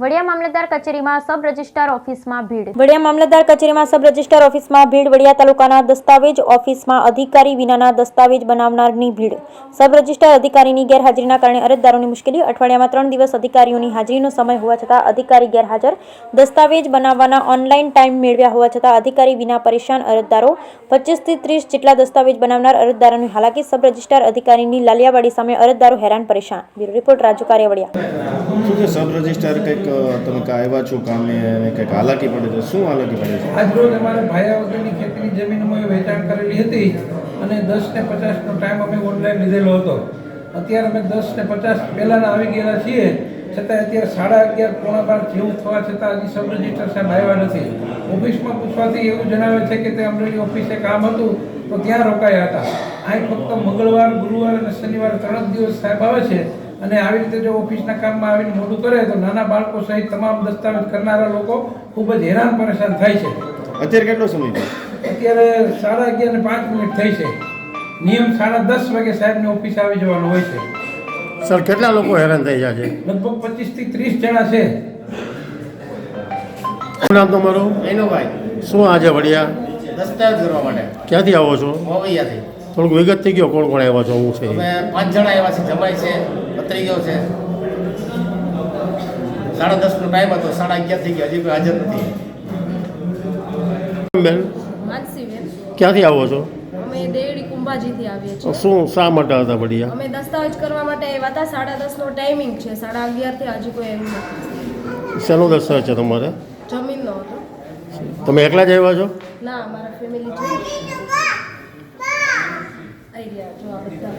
વડિયા મામલતદાર કચેરીમાં sub registrar ઓફિસમાં ભીડ વડિયા મામલતદાર કચેરીમાં સબ રજિસ્ટ્રાર ઓફિસમાં ભીડ વડિયા તાલુકાના દસ્તાવેજ ઓફિસમાં અધિકારી વિનાના દસ્તાવેજ બનાવનારની ભીડ સબ રજિસ્ટ્રાર અધિકારીની ગેરહાજરીના કારણે અરજદારોની મુશ્કેલી અઠવાડિયામાં 3 દિવસ અધિકારીઓની હાજરીનો સમય હોવા છતાં અધિકારી ગેરહાજર દસ્તાવેજ બનાવવાના ઓનલાઈન ટાઈમ મેળવ્યા હોવા છતાં અધિકારી વિના પરેશાન અરજદારો 25 થી 30 જેટલા દસ્તાવેજ બનાવનાર અરજદારોની હાલાકી સબ રજિસ્ટ્રાર અધિકારીની લાલિયાવાડી સામે અરજદારો હેરાન પરેશાન bureau report Raju Kariyavadiya sub registrar કંઈક તમે આવ્યા છો કામે અને કંઈક હાલાકી પડે છે શું હાલાકી પડે છે? આજ રોજ અમારે ભાયા વગરની ખેતીની જમીનમાં વેચાણ કરેલી હતી અને 10 ને 50નો ટાઈમ અમે ઓનલાઈન લીધેલો હતો. અત્યારે અમે 10 ને 50 પહેલાંના આવી ગયેલા છીએ, છતાં અત્યારે 11:30 પોણા 12 જેવું થવા છતાં હજી સબ રજિસ્ટ્રાર સાહેબ આવ્યા નથી. ઓફિસમાં પૂછવાથી એવું જણાવે છે કે તે અમરેલી ઓફિસે કામ હતું તો ત્યાં રોકાયા હતા. અહીં ફક્ત મંગળવાર, ગુરુવાર અને શનિવાર 3 દિવસ સાહેબ આવે છે અને આવી રીતે જો ઓફિસના કામમાં આવીને મોડું કરે તો નાના બાળકો સહિત તમામ દસ્તાવેજ કરનારા લોકો ખૂબ જ હેરાન પરેશાન થાય છે. અત્યારે કેટલો સમય છે? અત્યારે 11:05 થઈ છે. નિયમ 10:30 વાગે સાહેબની ઓફિસે આવી જવાનું હોય છે. સર કેટલા લોકો હેરાન થઈ જાય છે? લગભગ 25 થી 30 જણા છે. શું નામ તમારું? એનુભાઈ શું આજે વડિયા દસ્તાવેજ કરવા માટે ક્યાંથી આવો છો? મોવૈયાથી થોડુંક વિગત થઈ ગયો કોણ કોણ આવ્યા છો હું છે? અમે 5 જણા આવ્યા છે. જમાઈ છે, ભત્રીજો છે. 10:30નો ટાઈમ હતો, 11:30 થઈ ગયા, હજી કોઈ હાજર નથી. બેન માનસીબેન, ક્યાંથી આવો છો? અમે દેવડી કુંભાજીથી આવીએ છીએ. શું શા માટે હતા વડિયા? અમે દસ્તાવેજ કરવા માટે આવ્યા હતા. 10:30નો ટાઈમિંગ છે. 11:30 થી હજી કોઈ આવ્યું નથી. શેનો દસ્તાવેજ છે તમારે? જમીનનો હતો. તમે એકલા જ આવ્યા છો? ના, અમારા ફેમિલી છે. આઈ રહ્યા જો આ બધા